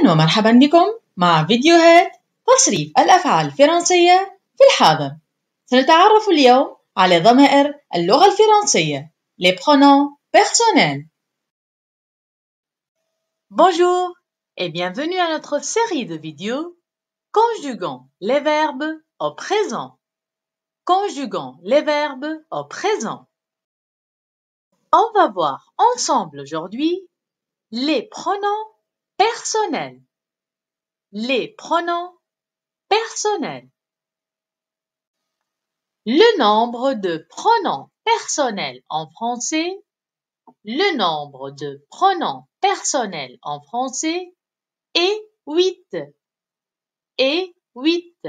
أهلا ومرحبا بكم مع فيديوهات تصريف الأفعال الفرنسية في الحاضر. سنتعرف اليوم على ضمائر اللغة الفرنسية les pronoms personnels. Bonjour et bienvenue à notre série de vidéos conjuguant les verbes au présent. Conjuguant les verbes au présent. On va voir ensemble aujourd'hui les pronoms personnels. Les pronoms personnels. Le nombre de pronoms personnels en français. Le nombre de pronoms personnels en français est 8. Et 8.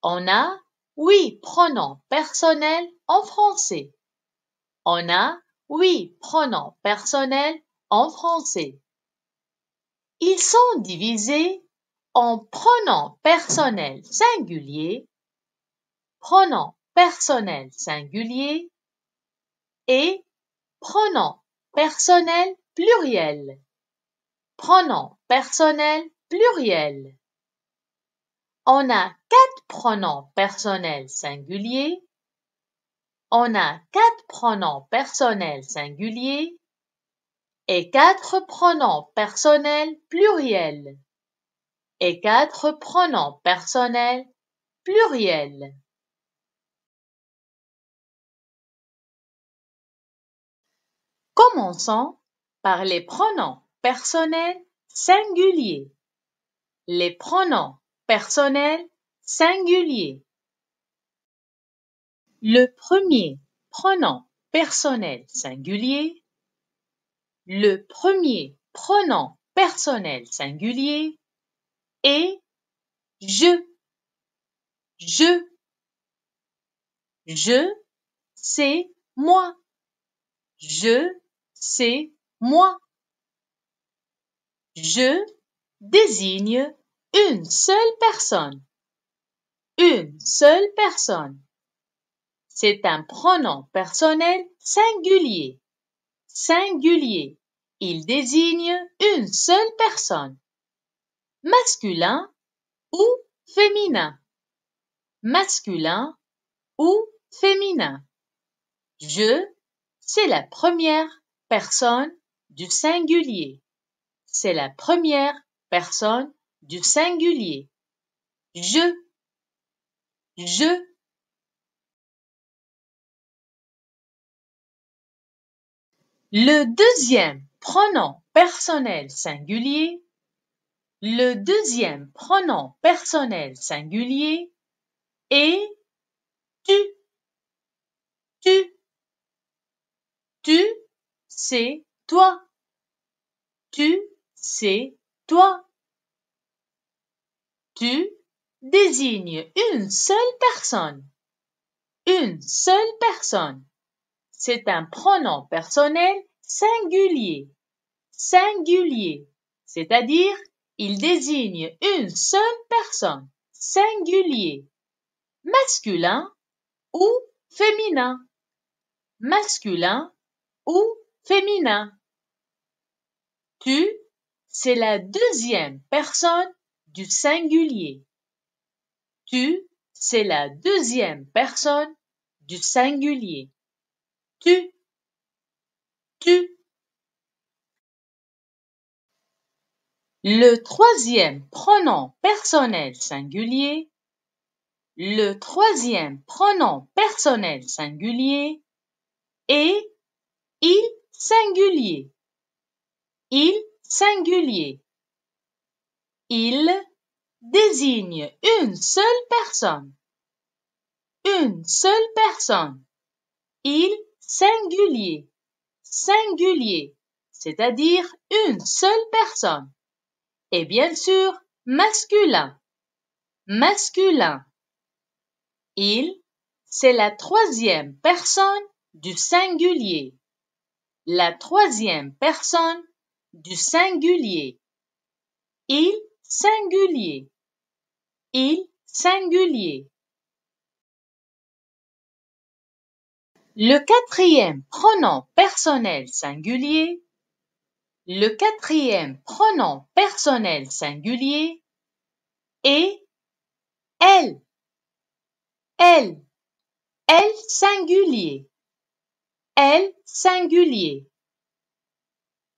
On a 8 pronoms personnels en français. On a 8 pronoms personnels en français. Ils sont divisés en pronoms personnels singuliers, pronoms personnels singuliers et pronoms personnels pluriels. Pronoms personnels pluriels. On a 4 pronoms personnels singuliers. On a 4 pronoms personnels singuliers et 4 pronoms personnels pluriels. Et 4 pronoms personnels pluriels. Commençons par les pronoms personnels singuliers. Les pronoms personnels singuliers. Le premier pronom personnel singulier. Le premier pronom personnel singulier est je. Je. Je, c'est moi. Je, c'est moi. Je désigne une seule personne. Une seule personne. C'est un pronom personnel singulier. Singulier. Il désigne une seule personne. Masculin ou féminin. Masculin ou féminin. Je, c'est la première personne du singulier. C'est la première personne du singulier. Je. Je. Le deuxième pronom personnel singulier. Le deuxième pronom personnel singulier est tu. Tu. Tu, c'est toi. Tu, c'est toi. Tu désigne une seule personne. Une seule personne. C'est un pronom personnel singulier. Singulier, c'est-à-dire il désigne une seule personne. Singulier. Masculin ou féminin. Masculin ou féminin. Tu, c'est la deuxième personne du singulier. Tu, c'est la deuxième personne du singulier. Tu. Tu. Le troisième pronom personnel singulier. Le troisième pronom personnel singulier est il singulier. Il singulier. Il désigne une seule personne. Une seule personne. Il singulier. Singulier, c'est-à-dire une seule personne. Et bien sûr, masculin. Masculin. Il, c'est la troisième personne du singulier. La troisième personne du singulier. Il singulier. Il singulier. Le quatrième pronom personnel singulier. Le quatrième pronom personnel singulier est elle. Elle. Elle singulier. Elle singulier.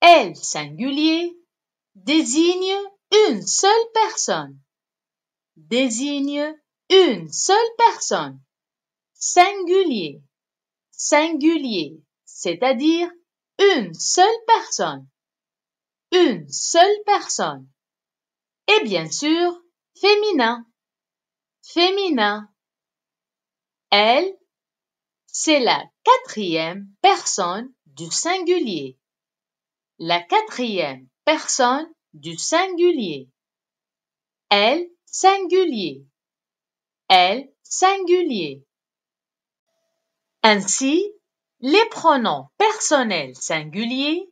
Elle singulier désigne une seule personne. Désigne une seule personne. Singulier. Singulier, c'est-à-dire une seule personne. Une seule personne. Et bien sûr, féminin. Féminin. Elle, c'est la quatrième personne du singulier. La quatrième personne du singulier. Elle, singulier. Elle, singulier. Ainsi, les pronoms personnels singuliers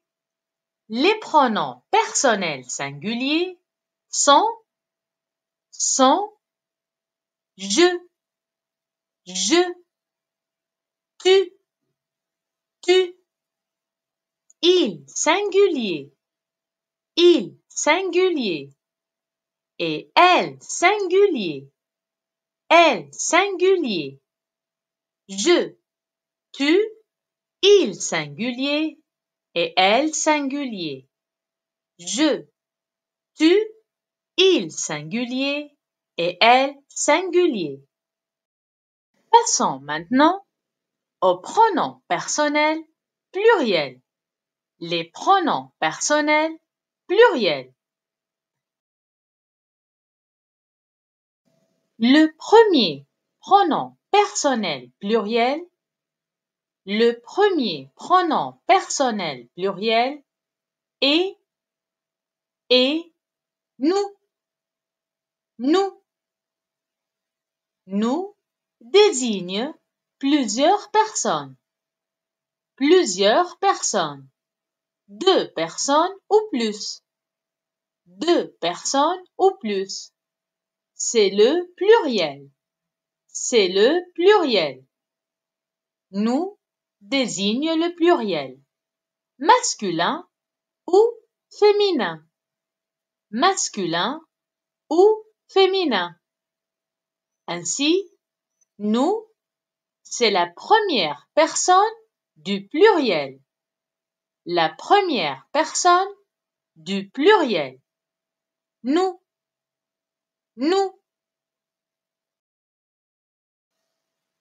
sont je, tu, il singulier et elle singulier, je, tu, il singulier et elle singulier, je, tu, il singulier et elle singulier. Passons maintenant aux pronoms personnels pluriels. Les pronoms personnels pluriels. Le premier pronom personnel pluriel est nous. Nous désigne plusieurs personnes. Deux personnes ou plus. C'est le pluriel. Nous désigne le pluriel. Masculin ou féminin. Ainsi, nous, c'est la première personne du pluriel. La première personne du pluriel. Nous.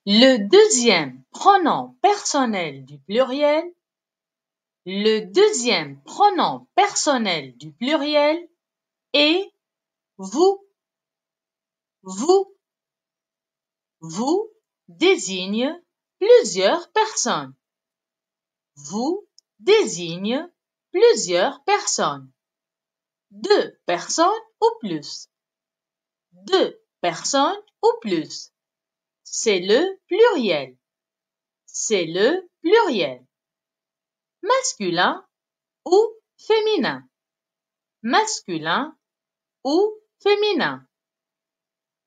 Le deuxième pronom personnel du pluriel est vous. Vous désigne plusieurs personnes. Deux personnes ou plus. C'est le pluriel. Masculin ou féminin.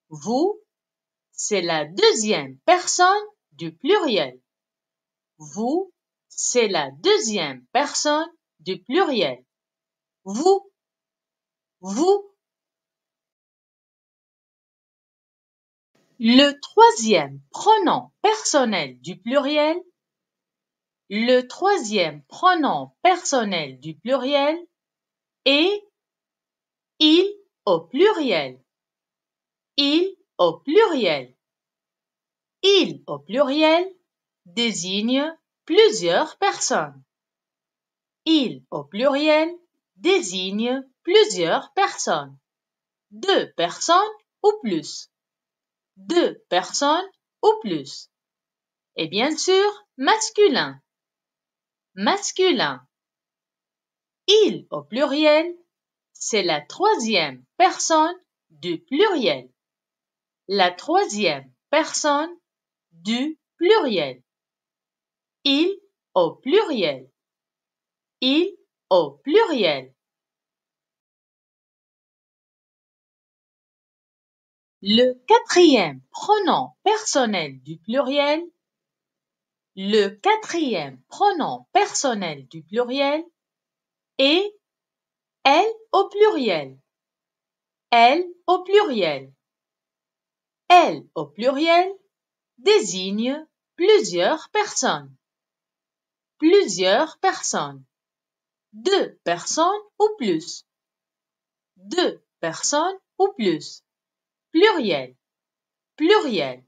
Vous, c'est la deuxième personne du pluriel. Vous. Le troisième pronom personnel du pluriel est il au pluriel. Il au pluriel désigne plusieurs personnes. Deux personnes ou plus. Et bien sûr, masculin. Il au pluriel, c'est la troisième personne du pluriel. Il au pluriel. Le quatrième pronom personnel du pluriel est Elle au pluriel. Elle au pluriel. Elle au pluriel désigne plusieurs personnes. Plusieurs personnes. 2 personnes ou plus. 2 personnes ou plus. Pluriel. Pluriel.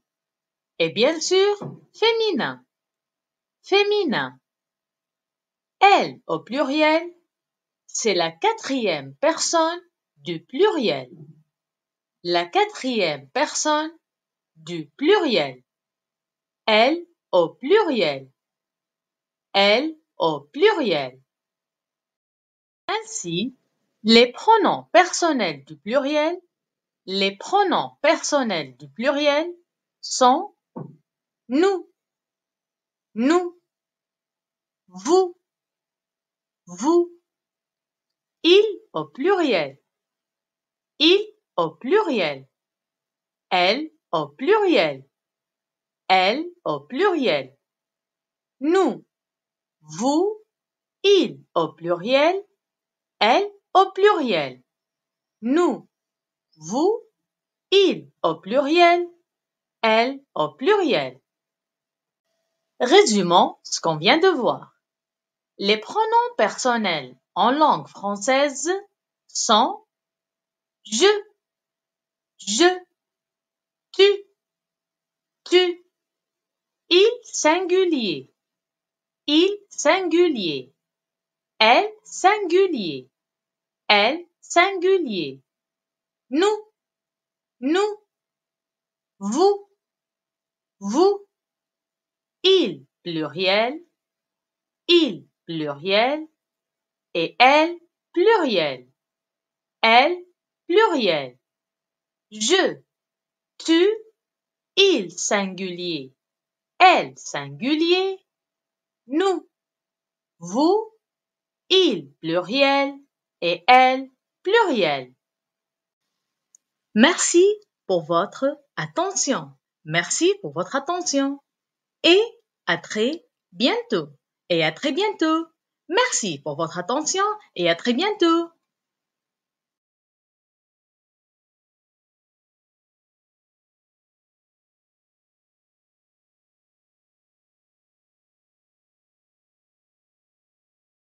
Et bien sûr, féminin. Féminin. Elle au pluriel, c'est la 4e personne du pluriel. La 4e personne du pluriel. Elle au pluriel. Elle au pluriel. Ainsi, les pronoms personnels du pluriel, sont nous, nous, vous, vous, il au pluriel, il au pluriel, elle au pluriel, elle au pluriel, nous, vous, il au pluriel, elle au pluriel, nous, vous, il au pluriel, elle au pluriel. Résumons ce qu'on vient de voir. Les pronoms personnels en langue française sont je, tu, il singulier, elle singulier, elle singulier, nous, vous, il pluriel et elle pluriel, je, tu, il singulier, elle singulier, nous, vous, il pluriel et elle pluriel. Merci pour votre attention. Merci pour votre attention. Et à très bientôt. Merci pour votre attention et à très bientôt.